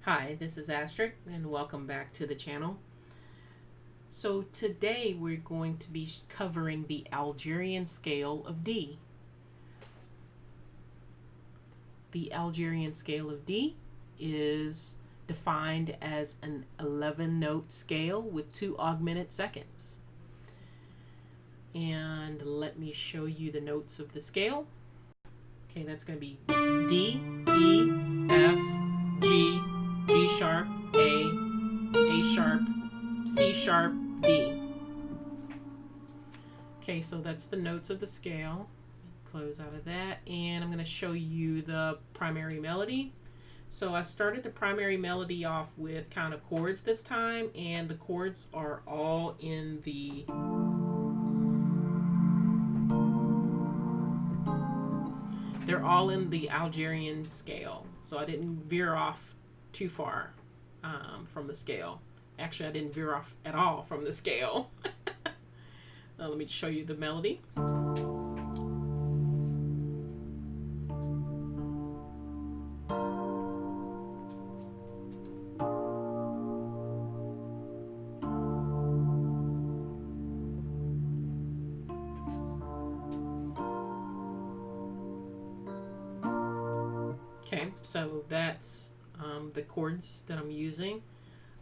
Hi, this is Ast3rix and welcome back to the channel. So today we're going to be covering the Algerian scale of D. The Algerian scale of D is defined as an 11-note scale with 2 augmented seconds. And let me show you the notes of the scale. Okay, that's going to be D, E, F, G, G sharp, A sharp, C sharp, D. Okay, so that's the notes of the scale. Close out of that, and I'm going to show you the primary melody. So I started the primary melody off with kind of chords this time, and the chords are all in the Algerian scale. So I didn't veer off too far from the scale. Actually, I didn't veer off at all from the scale. Let me show you the melody. Okay, so that's the chords that I'm using.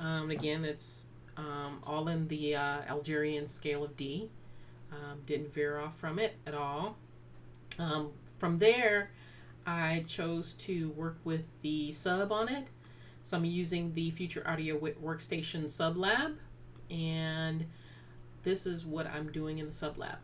Again, it's all in the Algerian scale of D. Didn't veer off from it at all. From there, I chose to work with the sub on it. So I'm using the Future Audio Workstation Sub Lab, and this is what I'm doing in the Sub Lab.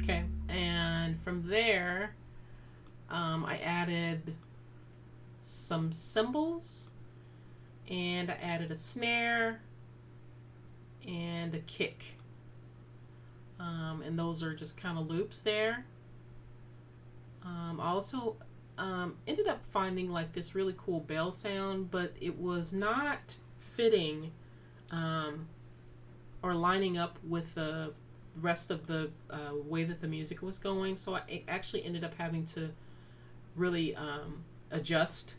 Okay, and from there, I added some cymbals, and I added a snare and a kick, and those are just kind of loops there. I also ended up finding like this really cool bell sound, but it was not fitting or lining up with the rest of the way that the music was going, so I actually ended up having to really adjust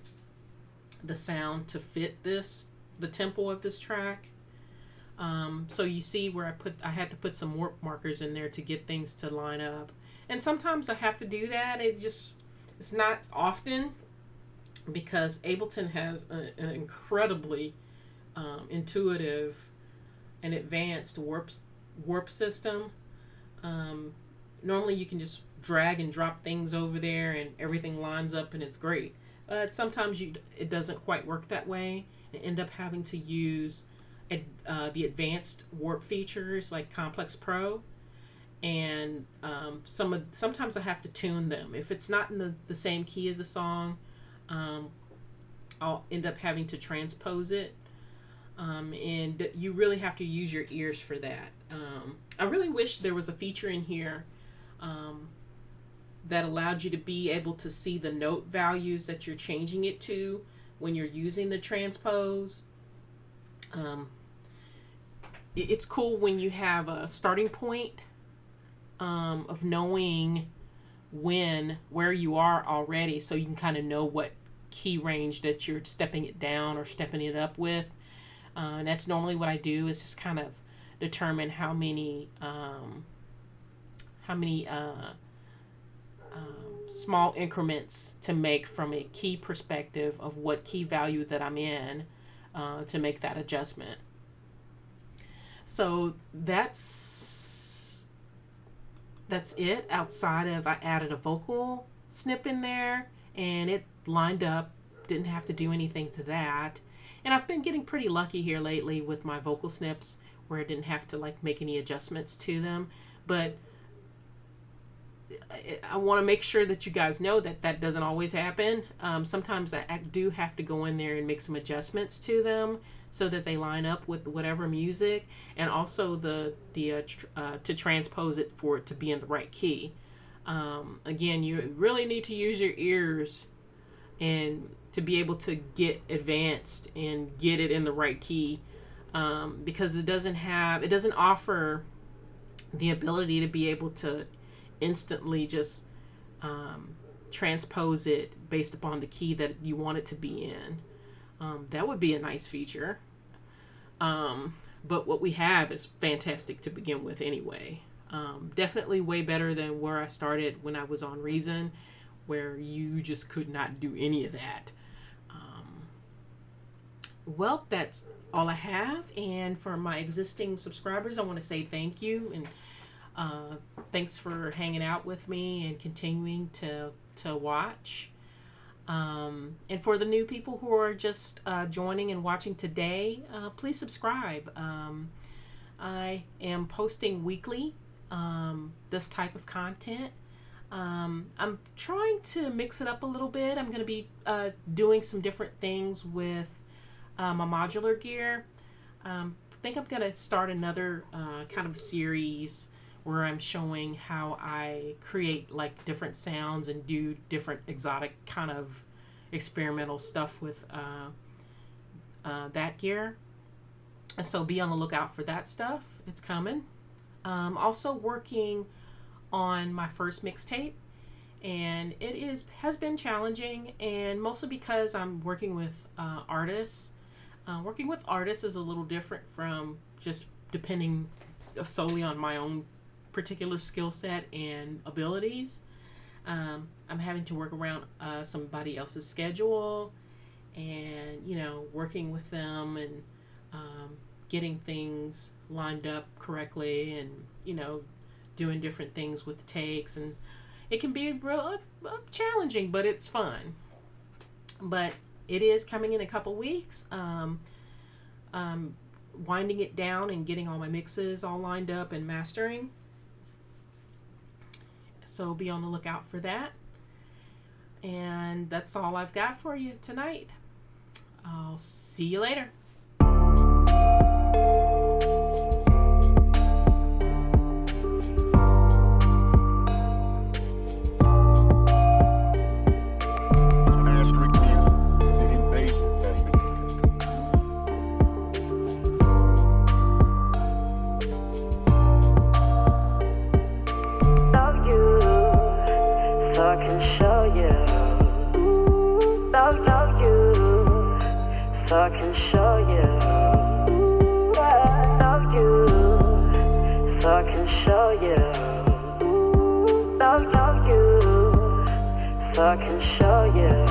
the sound to fit the tempo of this track. So you see where I had to put some warp markers in there to get things to line up, and sometimes I have to do that. It's not often, because Ableton has an incredibly intuitive and advanced warp system. Normally you can just drag and drop things over there and everything lines up and it's great. But sometimes it doesn't quite work that way, and end up having to use the advanced warp features like Complex Pro, and sometimes I have to tune them. If it's not in the same key as the song, I'll end up having to transpose it. And you really have to use your ears for that. I really wish there was a feature in here that allowed you to be able to see the note values that you're changing it to when you're using the transpose. It's cool when you have a starting point of knowing where you are already, so you can kind of know what key range that you're stepping it down or stepping it up with. And that's normally what I do, is just kind of determine how many small increments to make from a key perspective of what key value that I'm in, to make that adjustment. So that's it. Outside of, I added a vocal snip in there, and it lined up. Didn't have to do anything to that. And I've been getting pretty lucky here lately with my vocal snips, where I didn't have to like make any adjustments to them. But I want to make sure that you guys know that doesn't always happen. Sometimes I do have to go in there and make some adjustments to them so that they line up with whatever music, and also to transpose it for it to be in the right key. Again, you really need to use your ears and to be able to get advanced and get it in the right key, because it doesn't offer the ability to be able to instantly just transpose it based upon the key that you want it to be in. That would be a nice feature. But what we have is fantastic to begin with anyway. Definitely way better than where I started when I was on Reason, where you just could not do any of that. Well, that's all I have. And for my existing subscribers, I want to say thank you. And thanks for hanging out with me and continuing to watch. And for the new people who are just joining and watching today, please subscribe. I am posting weekly this type of content. I'm trying to mix it up a little bit. I'm going to be doing some different things with my modular gear. I think I'm going to start another kind of series where I'm showing how I create like different sounds and do different exotic kind of experimental stuff with that gear. And so be on the lookout for that stuff. It's coming. Also working on my first mixtape, and it has been challenging, and mostly because I'm working with artists. Working with artists is a little different from just depending solely on my own particular skill set and abilities. I'm having to work around somebody else's schedule, and working with them and getting things lined up correctly, and doing different things with takes, and it can be real challenging, but it's fun. But it is coming in a couple weeks. Winding it down and getting all my mixes all lined up and mastering. So be on the lookout for that. And that's all I've got for you tonight. I'll see you later. So I can show you, I know you. So I can show you, know you. So I can show you.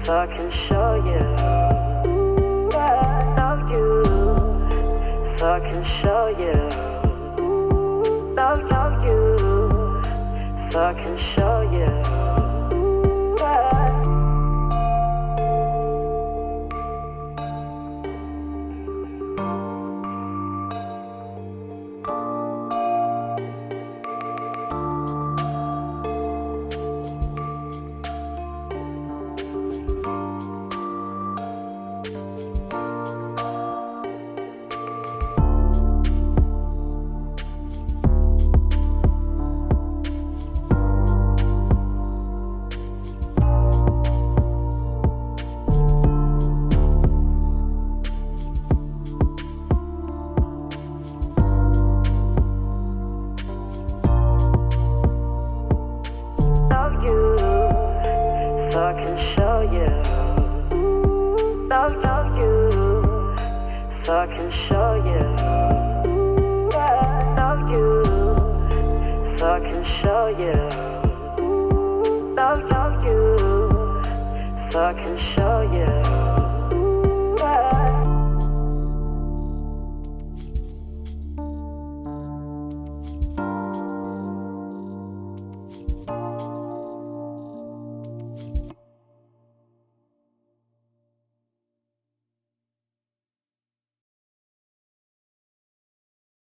So I can show you, I know you. So I can show you, know you. So I can show you. so I can show you. Yeah, know you, so I can show you. Know you, so I can show you.